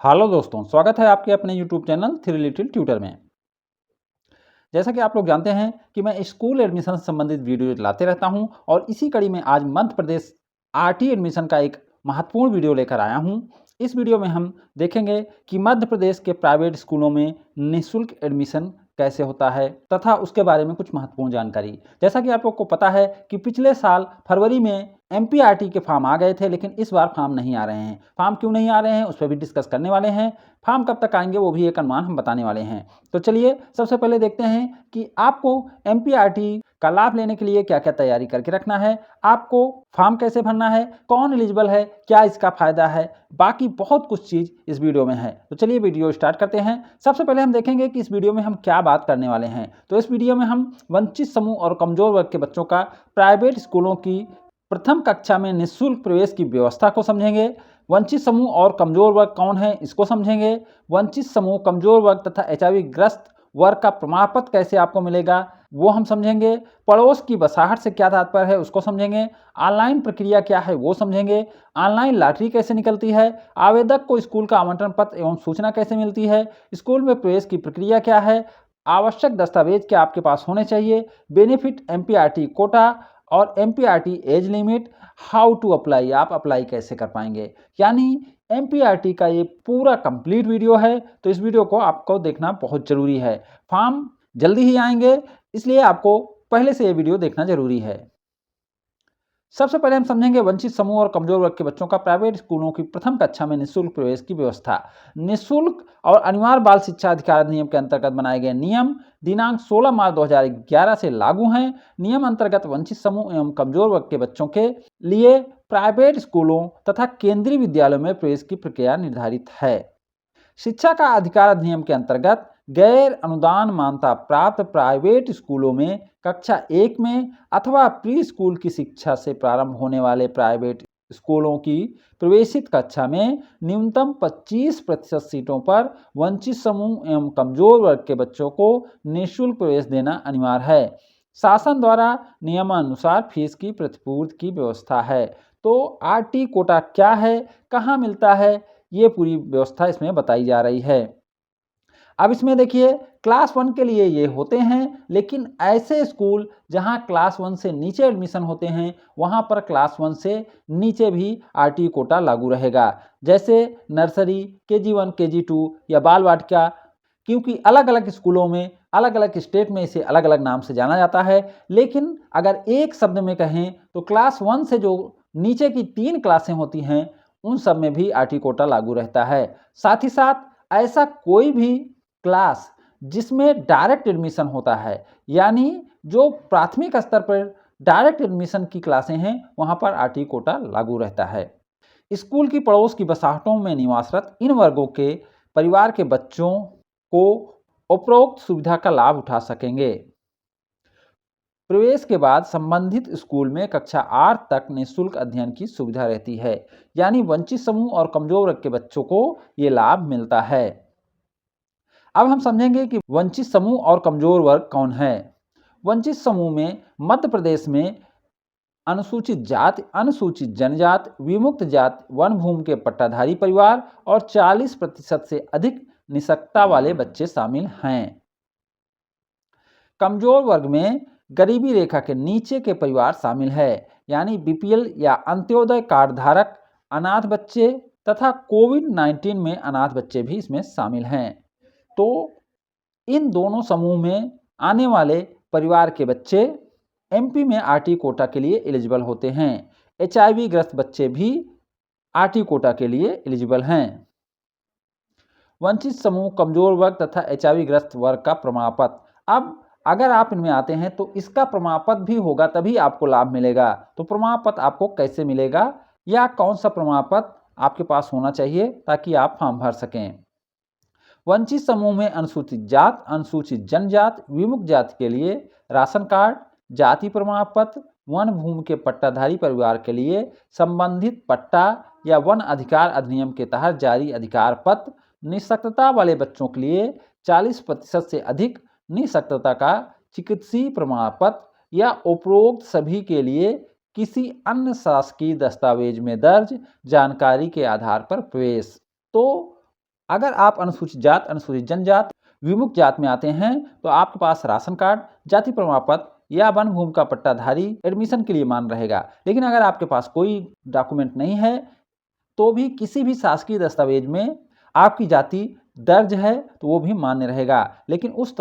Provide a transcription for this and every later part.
Hello दोस्तों, स्वागत है आपके अपने YouTube channel three little tutor में। जैसा कि आप लोग जानते हैं कि मैं स्कूल एडमिशन से संबंधित वीडियो लाते रहता हूं और इसी कड़ी में आज मध्य प्रदेश आरटी एडमिशन का एक महत्वपूर्ण वीडियो लेकर आया हूं। इस वीडियो में हम देखेंगे कि मध्य प्रदेश के प्राइवेट स्कूलों में निःशुल्क एडमिशन कैसे होता है तथा उसके बारे में कुछ महत्वपूर्ण जानकारी। जैसा कि आप लोग को पता है कि पिछले साल फरवरी में एमपीआरटी के फॉर्म आ गए थे, लेकिन इस बार फॉर्म नहीं आ रहे हैं। फॉर्म क्यों नहीं आ रहे हैं उस पर भी डिस्कस करने वाले हैं। फॉर्म कब तक आएंगे वो भी एक अनुमान हम बताने वाले हैं। तो चलिए सबसे पहले देखते हैं कि आपको एमपीआरटी का लाभ लेने के लिए क्या क्या तैयारी करके रखना है, आपको फॉर्म कैसे भरना है, कौन एलिजिबल है, क्या इसका फायदा है, बाकी बहुत कुछ चीज़ इस वीडियो में है। तो चलिए वीडियो स्टार्ट करते हैं। सबसे पहले हम देखेंगे कि इस वीडियो में हम क्या बात करने वाले हैं। तो इस वीडियो में हम वंचित समूह और कमजोर वर्ग के बच्चों का प्राइवेट स्कूलों की प्रथम कक्षा में निःशुल्क प्रवेश की व्यवस्था को समझेंगे। वंचित समूह और कमजोर वर्ग कौन है इसको समझेंगे। वंचित समूह, कमजोर वर्ग तथा एचआईवी ग्रस्त वर्ग का प्रमाण पत्र कैसे आपको मिलेगा वो हम समझेंगे। पड़ोस की बसाहट से क्या तात्पर्य है उसको समझेंगे। ऑनलाइन प्रक्रिया क्या है वो समझेंगे। ऑनलाइन लॉटरी कैसे निकलती है, आवेदक को स्कूल का आमंत्रण पत्र एवं सूचना कैसे मिलती है, स्कूल में प्रवेश की प्रक्रिया क्या है, आवश्यक दस्तावेज क्या आपके पास होने चाहिए, बेनिफिट एमपीआरटी कोटा और MPRT age limit, how to apply, आप अप्लाई कैसे कर पाएंगे। यानी एमपीआरटी का ये पूरा कंप्लीट वीडियो है, तो इस वीडियो को आपको देखना बहुत ज़रूरी है। फॉर्म जल्दी ही आएंगे, इसलिए आपको पहले से ये वीडियो देखना ज़रूरी है। सबसे पहले हम समझेंगे वंचित समूह और कमजोर वर्ग के बच्चों का प्राइवेट स्कूलों की प्रथम कक्षा में निःशुल्क प्रवेश की व्यवस्था। निःशुल्क और अनिवार्य बाल शिक्षा अधिकार अधिनियम के अंतर्गत बनाए गए नियम दिनांक 16 मार्च 2011 से लागू हैं। नियम अंतर्गत वंचित समूह एवं कमजोर वर्ग के बच्चों के लिए प्राइवेट स्कूलों तथा केंद्रीय विद्यालयों में प्रवेश की प्रक्रिया निर्धारित है। शिक्षा का अधिकार अधिनियम के अंतर्गत गैर अनुदान मान्यता प्राप्त प्राइवेट स्कूलों में कक्षा 1 में अथवा प्री स्कूल की शिक्षा से प्रारंभ होने वाले प्राइवेट स्कूलों की प्रवेशित कक्षा में न्यूनतम 25% सीटों पर वंचित समूह एवं कमजोर वर्ग के बच्चों को निःशुल्क प्रवेश देना अनिवार्य है। शासन द्वारा नियमानुसार फीस की प्रतिपूर्ति की व्यवस्था है। तो आरटी कोटा क्या है, कहाँ मिलता है, ये पूरी व्यवस्था इसमें बताई जा रही है। अब इसमें देखिए क्लास 1 के लिए ये होते हैं, लेकिन ऐसे स्कूल जहां क्लास 1 से नीचे एडमिशन होते हैं वहां पर क्लास 1 से नीचे भी आरटी कोटा लागू रहेगा। जैसे नर्सरी, केजी 1, केजी 2 या बाल वाटिका, क्योंकि अलग अलग स्कूलों में अलग अलग स्टेट में इसे अलग अलग नाम से जाना जाता है। लेकिन अगर एक शब्द में कहें तो क्लास 1 से जो नीचे की 3 क्लासें होती हैं उन सब में भी आरटी कोटा लागू रहता है। साथ ही साथ ऐसा कोई भी क्लास जिसमें डायरेक्ट एडमिशन होता है, यानी जो प्राथमिक स्तर पर डायरेक्ट एडमिशन की क्लासें हैं वहां पर आरटी कोटा लागू रहता है। स्कूल की पड़ोस की बसाहटों में निवासरत इन वर्गों के परिवार के बच्चों को उपरोक्त सुविधा का लाभ उठा सकेंगे। प्रवेश के बाद संबंधित स्कूल में कक्षा 8 तक निःशुल्क अध्ययन की सुविधा रहती है। यानी वंचित समूह और कमजोर वर्ग के बच्चों को ये लाभ मिलता है। अब हम समझेंगे कि वंचित समूह और कमजोर वर्ग कौन है। वंचित समूह में मध्य प्रदेश में अनुसूचित जाति, अनुसूचित जनजाति, विमुक्त जाति, वन भूमि के पट्टाधारी परिवार और 40% से अधिक निःशक्तता वाले बच्चे शामिल हैं। कमजोर वर्ग में गरीबी रेखा के नीचे के परिवार शामिल है, यानी बीपीएल या अंत्योदय कार्ड धारक, अनाथ बच्चे तथा कोविड-19 में अनाथ बच्चे भी इसमें शामिल हैं। तो इन दोनों समूह में आने वाले परिवार के बच्चे एमपी में आरटी कोटा के लिए एलिजिबल होते हैं। एचआईवी ग्रस्त बच्चे भी आरटी कोटा के लिए एलिजिबल हैं। वंचित समूह, कमजोर वर्ग तथा एचआईवी ग्रस्त वर्ग का प्रमाण पत्र। अब अगर आप इनमें आते हैं तो इसका प्रमाण पत्र भी होगा तभी आपको लाभ मिलेगा। तो प्रमाण पत्र आपको कैसे मिलेगा या कौन सा प्रमाण पत्र आपके पास होना चाहिए ताकि आप फॉर्म भर सकें। वंचित समूह में अनुसूचित जात, अनुसूचित जनजाति, विमुक्त जाति के लिए राशन कार्ड, जाति प्रमाण पत्र, वन भूमि के पट्टाधारी परिवार के लिए संबंधित पट्टा या वन अधिकार अधिनियम के तहत जारी अधिकार पत्र, निःशक्तता वाले बच्चों के लिए 40% से अधिक निःशक्तता का चिकित्सीय प्रमाण पत्र या उपरोक्त सभी के लिए किसी अन्य शासकीय दस्तावेज में दर्ज जानकारी के आधार पर प्रवेश। तो अगर आप अनुसूचित जात, अनुसूचित जनजात, विमुक्त जात में आते हैं तो आपके पास राशन कार्ड, जाति प्रमाण पत्र या वन भूमि का पट्टाधारी एडमिशन के लिए मान्य रहेगा। लेकिन अगर आपके पास कोई डॉक्यूमेंट नहीं है तो भी किसी भी शासकीय दस्तावेज में आपकी जाति दर्ज है तो वो भी मान्य रहेगा, लेकिन उस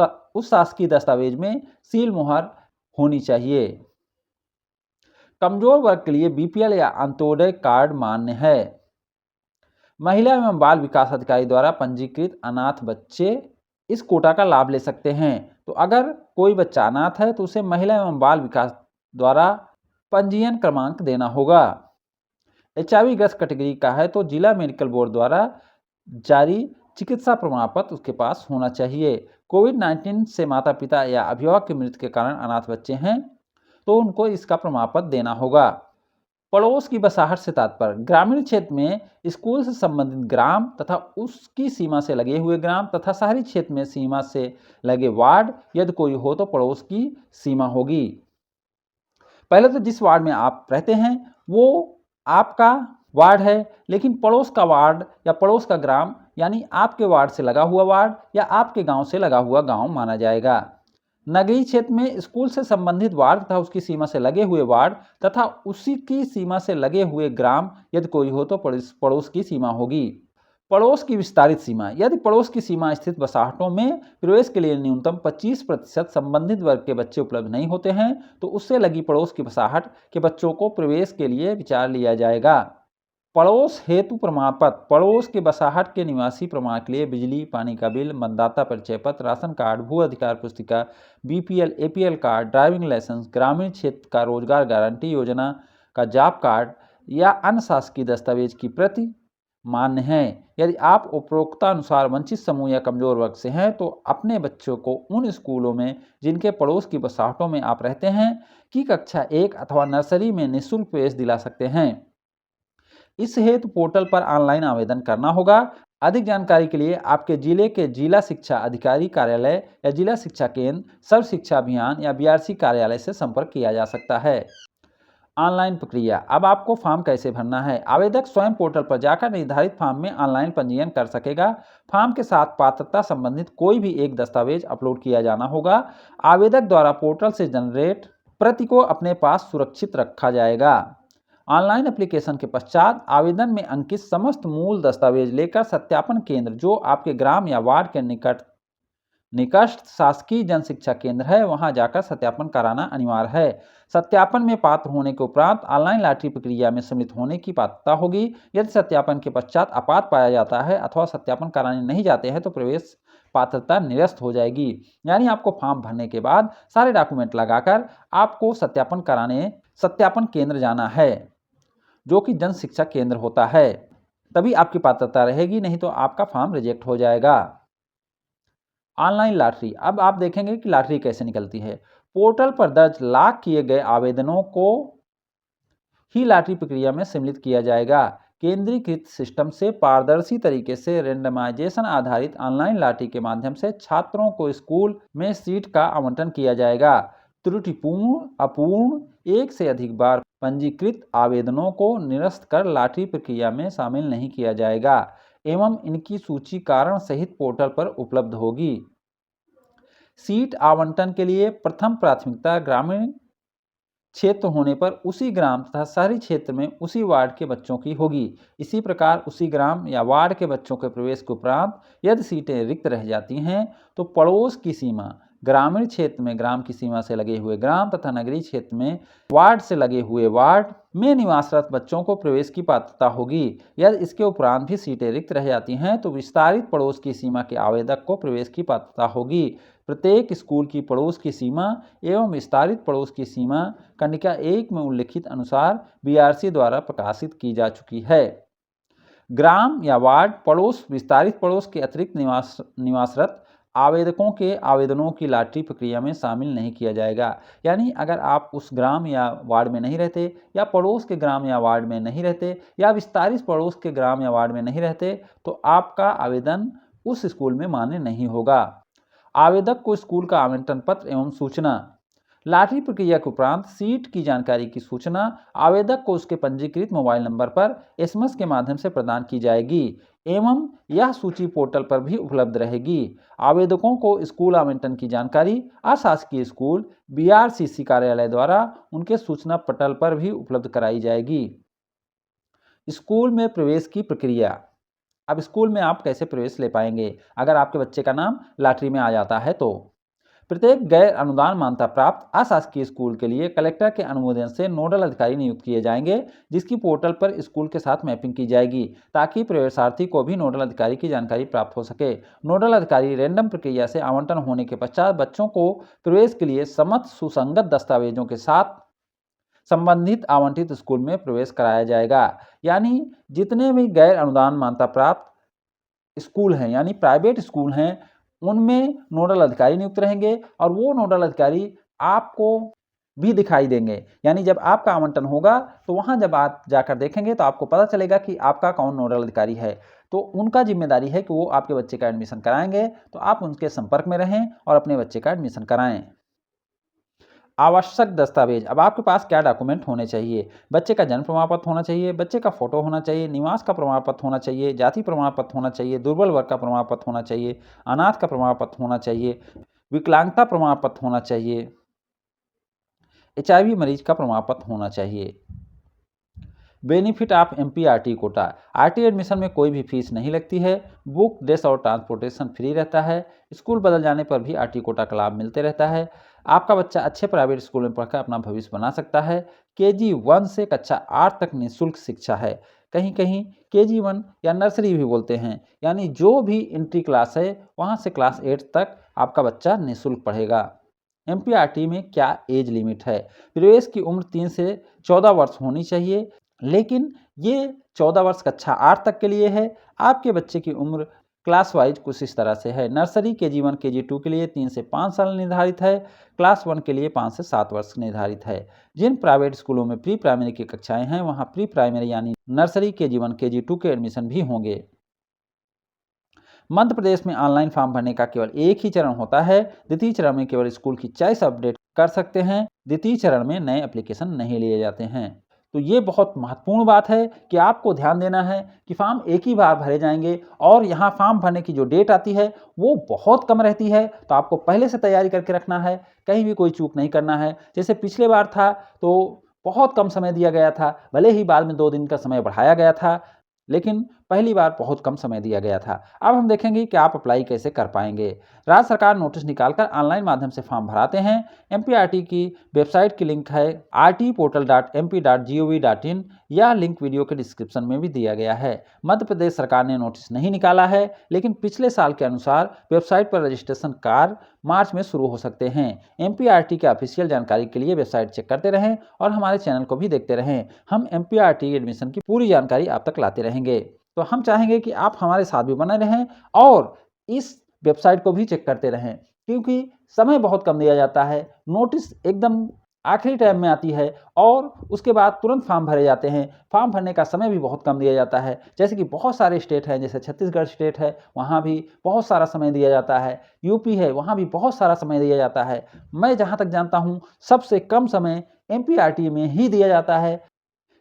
शासकीय दस्तावेज में सील मुहर होनी चाहिए। कमजोर वर्ग के लिए बीपीएल या अंत्योदय कार्ड मान्य है। महिला एवं बाल विकास अधिकारी द्वारा पंजीकृत अनाथ बच्चे इस कोटा का लाभ ले सकते हैं। तो अगर कोई बच्चा अनाथ है तो उसे महिला एवं बाल विकास द्वारा पंजीयन क्रमांक देना होगा। HIV ग्रस्त कैटेगरी का है तो जिला मेडिकल बोर्ड द्वारा जारी चिकित्सा प्रमाण पत्र उसके पास होना चाहिए। कोविड-19 से माता पिता या अभिभावक की मृत्यु के कारण अनाथ बच्चे हैं तो उनको इसका प्रमाण पत्र देना होगा। पड़ोस की बसाहट से तात्पर्य ग्रामीण क्षेत्र में स्कूल से संबंधित ग्राम तथा उसकी सीमा से लगे हुए ग्राम तथा शहरी क्षेत्र में सीमा से लगे वार्ड यदि कोई हो तो पड़ोस की सीमा होगी। पहले तो जिस वार्ड में आप रहते हैं वो आपका वार्ड है, लेकिन पड़ोस का वार्ड या पड़ोस का ग्राम यानी आपके वार्ड से लगा हुआ वार्ड या आपके गांव से लगा हुआ गांव माना जाएगा। नगरीय क्षेत्र में स्कूल से संबंधित वार्ड तथा उसकी सीमा से लगे हुए वार्ड तथा उसी की सीमा से लगे हुए ग्राम यदि कोई हो तो पड़ोस की सीमा होगी। पड़ोस की विस्तारित सीमा यदि पड़ोस की सीमा स्थित बसाहटों में प्रवेश के लिए न्यूनतम 25% संबंधित वर्ग के बच्चे उपलब्ध नहीं होते हैं तो उससे लगी पड़ोस की बसाहट के बच्चों को प्रवेश के लिए विचार लिया जाएगा। पड़ोस हेतु प्रमाण पत्र पड़ोस के बसाहट के निवासी प्रमाण के लिए बिजली पानी का बिल, मतदाता परिचय पत्र, राशन कार्ड, भू अधिकार पुस्तिका, BPL APL card, driving licence, ग्रामीण क्षेत्र का रोजगार गारंटी योजना का जॉब कार्ड या अन्य शासकीय दस्तावेज की प्रति मान्य है। यदि आप उपरोक्तानुसार वंचित समूह या कमजोर वर्ग से हैं तो अपने बच्चों को उन स्कूलों में जिनके पड़ोस की बसाहटों में आप रहते हैं की कक्षा 1 अथवा नर्सरी में निःशुल्क प्रवेश दिला सकते हैं। इस हेतु पोर्टल पर ऑनलाइन आवेदन करना होगा। अधिक जानकारी के लिए आपके जिले के जिला शिक्षा अधिकारी कार्यालय या जिला शिक्षा केंद्र, सर्व शिक्षा अभियान या बीआरसी कार्यालय से संपर्क किया जा सकता है। ऑनलाइन प्रक्रिया अब आपको फॉर्म कैसे भरना है। आवेदक स्वयं पोर्टल पर जाकर निर्धारित फॉर्म में ऑनलाइन पंजीयन कर सकेगा। फॉर्म के साथ पात्रता संबंधित कोई भी एक दस्तावेज अपलोड किया जाना होगा। आवेदक द्वारा पोर्टल से जनरेट प्रति को अपने पास सुरक्षित रखा जाएगा। ऑनलाइन एप्लीकेशन के पश्चात आवेदन में अंकित समस्त मूल दस्तावेज लेकर सत्यापन केंद्र जो आपके ग्राम या वार्ड के निकटस्थ शासकीय जन शिक्षा केंद्र है वहां जाकर सत्यापन कराना अनिवार्य है। सत्यापन में पात्र होने के उपरांत ऑनलाइन लॉटरी प्रक्रिया में सम्मिलित होने की पात्रता होगी। यदि सत्यापन के पश्चात अपात्र पाया जाता है अथवा सत्यापन कराने नहीं जाते हैं तो प्रवेश पात्रता निरस्त हो जाएगी। यानी आपको फॉर्म भरने के बाद सारे डॉक्यूमेंट लगाकर आपको सत्यापन कराने सत्यापन केंद्र जाना है जो कि जन शिक्षा केंद्र होता है, तभी आपकी पात्रता रहेगी, नहीं तो आपका फॉर्म रिजेक्ट हो जाएगा। ऑनलाइन लॉटरी अब आप देखेंगे कि लॉटरी कैसे निकलती है। पोर्टल पर दर्ज लॉक किए गए आवेदनों को ही लॉटरी प्रक्रिया में सम्मिलित किया जाएगा। केंद्रीकृत सिस्टम से पारदर्शी तरीके से रेंडमाइजेशन आधारित ऑनलाइन लॉटरी के माध्यम से छात्रों को स्कूल में सीट का आवंटन किया जाएगा। त्रुटिपूर्ण, अपूर्ण, एक से अधिक बार पंजीकृत आवेदनों को निरस्त कर लॉटरी प्रक्रिया में शामिल नहीं किया जाएगा एवं इनकी सूची कारण सहित पोर्टल पर उपलब्ध होगी। सीट आवंटन के लिए प्रथम प्राथमिकता ग्रामीण क्षेत्र होने पर उसी ग्राम तथा शहरी क्षेत्र में उसी वार्ड के बच्चों की होगी। इसी प्रकार उसी ग्राम या वार्ड के बच्चों के प्रवेश के उपरांत यदि सीटें रिक्त रह जाती हैं तो पड़ोस की सीमा ग्रामीण क्षेत्र में ग्राम की सीमा से लगे हुए ग्राम तथा नगरीय क्षेत्र में वार्ड से लगे हुए वार्ड में निवासरत बच्चों को प्रवेश की पात्रता होगी। यदि इसके उपरांत भी सीटें रिक्त रह जाती हैं तो विस्तारित पड़ोस की सीमा के आवेदक को प्रवेश की पात्रता होगी। प्रत्येक स्कूल की पड़ोस की सीमा एवं विस्तारित पड़ोस की सीमा कंडिका 1 में उल्लिखित अनुसार बीआरसी द्वारा प्रकाशित की जा चुकी है। ग्राम या वार्ड पड़ोस विस्तारित पड़ोस के अतिरिक्त निवासरत आवेदकों के आवेदनों की लॉटरी प्रक्रिया में शामिल नहीं किया जाएगा। यानी अगर आप उस ग्राम या वार्ड में नहीं रहते या पड़ोस के ग्राम या वार्ड में नहीं रहते या विस्तारित पड़ोस के ग्राम या वार्ड में नहीं रहते तो आपका आवेदन उस स्कूल में मान्य नहीं होगा। आवेदक को स्कूल का आवंटन पत्र एवं सूचना लॉटरी प्रक्रिया के उपरांत सीट की जानकारी की सूचना आवेदक को उसके पंजीकृत मोबाइल नंबर पर एसएमएस के माध्यम से प्रदान की जाएगी। एवं यह सूची पोर्टल पर भी उपलब्ध रहेगी। आवेदकों को स्कूल आवंटन की जानकारी अशासकीय स्कूल बीआरसीसी कार्यालय द्वारा उनके सूचना पटल पर भी उपलब्ध कराई जाएगी। स्कूल में प्रवेश की प्रक्रिया। अब स्कूल में आप कैसे प्रवेश ले पाएंगे अगर आपके बच्चे का नाम लॉटरी में आ जाता है तो? प्रत्येक गैर अनुदान मान्यता प्राप्त अशासकीय स्कूल के लिए कलेक्टर के अनुमोदन से नोडल अधिकारी नियुक्त किए जाएंगे, जिसकी पोर्टल पर स्कूल के साथ मैपिंग की जाएगी ताकि प्रवेशार्थी को भी नोडल अधिकारी की जानकारी प्राप्त हो सके। नोडल अधिकारी रैंडम प्रक्रिया से आवंटन होने के पश्चात बच्चों को प्रवेश के लिए समस्त सुसंगत दस्तावेजों के साथ संबंधित आवंटित स्कूल में प्रवेश कराया जाएगा। यानी जितने भी गैर अनुदान मान्यता प्राप्त स्कूल हैं यानी प्राइवेट स्कूल हैं, उनमें नोडल अधिकारी नियुक्त रहेंगे और वो नोडल अधिकारी आपको भी दिखाई देंगे। यानी जब आपका आवंटन होगा तो वहाँ जब आप जाकर देखेंगे तो आपको पता चलेगा कि आपका कौन नोडल अधिकारी है। तो उनका जिम्मेदारी है कि वो आपके बच्चे का एडमिशन कराएंगे, तो आप उनके संपर्क में रहें और अपने बच्चे का एडमिशन कराएं। आवश्यक दस्तावेज। अब आपके पास क्या डॉक्यूमेंट होने चाहिए? बच्चे का जन्म प्रमाण पत्र होना चाहिए, बच्चे का फोटो होना चाहिए, निवास का प्रमाण पत्र होना चाहिए, जाति प्रमाण पत्र होना चाहिए, दुर्बल वर्ग का प्रमाण पत्र होना चाहिए, अनाथ का प्रमाण पत्र होना चाहिए, विकलांगता प्रमाण पत्र होना चाहिए, HIV मरीज का प्रमाण पत्र होना चाहिए। Benefit of MPRT quota. RT admission में कोई भी फीस नहीं लगती है। बुक, ड्रेस और ट्रांसपोर्टेशन फ्री रहता है। स्कूल बदल जाने पर भी RT कोटा का लाभ मिलते रहता है। आपका बच्चा अच्छे प्राइवेट स्कूल में पढ़कर अपना भविष्य बना सकता है। KG 1 से कक्षा 8 तक निःशुल्क शिक्षा है। कहीं कहीं KG 1 या नर्सरी भी बोलते हैं, यानी जो भी एंट्री क्लास है वहाँ से क्लास 8 तक आपका बच्चा निःशुल्क पढ़ेगा। MPRT में क्या एज लिमिट है? प्रवेश की उम्र 3 से 14 वर्ष होनी चाहिए, लेकिन ये 14 वर्ष कक्षा 8 तक के लिए है। आपके बच्चे की उम्र क्लास वाइज कुछ इस तरह से है। नर्सरी KG 1 KG 2 के लिए 3 से 5 साल निर्धारित है। क्लास 1 के लिए 5 से 7 वर्ष निर्धारित है। जिन प्राइवेट स्कूलों में प्री प्राइमरी की कक्षाएं हैं वहां प्री प्राइमरी यानी नर्सरी KG 1 KG 2 के एडमिशन भी होंगे। मध्य प्रदेश में ऑनलाइन फॉर्म भरने का केवल एक ही चरण होता है। द्वितीय चरण में केवल स्कूल की चॉइस अपडेट कर सकते हैं। द्वितीय चरण में नए एप्लीकेशन नहीं लिए जाते हैं। तो ये बहुत महत्वपूर्ण बात है कि आपको ध्यान देना है कि फॉर्म एक ही बार भरे जाएंगे और यहाँ फॉर्म भरने की जो डेट आती है वो बहुत कम रहती है। तो आपको पहले से तैयारी करके रखना है, कहीं भी कोई चूक नहीं करना है। जैसे पिछले बार था तो बहुत कम समय दिया गया था, भले ही बाद में 2 दिन का समय बढ़ाया गया था, लेकिन पहली बार बहुत कम समय दिया गया था। अब हम देखेंगे कि आप अप्लाई कैसे कर पाएंगे। राज्य सरकार नोटिस निकालकर ऑनलाइन माध्यम से फॉर्म भराते हैं। MPRT की वेबसाइट की लिंक है rtportal.mp.gov.in। यह लिंक वीडियो के डिस्क्रिप्शन में भी दिया गया है। मध्य प्रदेश सरकार ने नोटिस नहीं निकाला है, लेकिन पिछले साल के अनुसार वेबसाइट पर रजिस्ट्रेशन कार्य मार्च में शुरू हो सकते हैं। MPRT के ऑफिशियल जानकारी के लिए वेबसाइट चेक करते रहें और हमारे चैनल को भी देखते रहें। हम MPRT एडमिशन की पूरी जानकारी आप तक लाते रहेंगे। तो हम चाहेंगे कि आप हमारे साथ भी बने रहें और इस वेबसाइट को भी चेक करते रहें, क्योंकि समय बहुत कम दिया जाता है। नोटिस एकदम आखिरी टाइम में आती है और उसके बाद तुरंत फॉर्म भरे जाते हैं। फॉर्म भरने का समय भी बहुत कम दिया जाता है। जैसे कि बहुत सारे स्टेट हैं, जैसे छत्तीसगढ़ स्टेट है, वहाँ भी बहुत सारा समय दिया जाता है। यूपी है, वहाँ भी बहुत सारा समय दिया जाता है। मैं जहाँ तक जानता हूँ सबसे कम समय MPRT में ही दिया जाता है।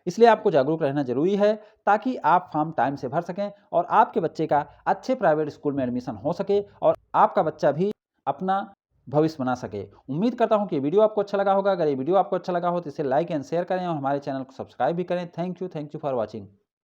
इसलिए आपको जागरूक रहना जरूरी है ताकि आप फॉर्म टाइम से भर सकें और आपके बच्चे का अच्छे प्राइवेट स्कूल में एडमिशन हो सके और आपका बच्चा भी अपना भविष्य बना सके। उम्मीद करता हूं कि वीडियो आपको अच्छा लगा होगा। अगर ये वीडियो आपको अच्छा लगा हो तो इसे लाइक एंड शेयर करें और हमारे चैनल को सब्सक्राइब भी करें। Thank you for watching.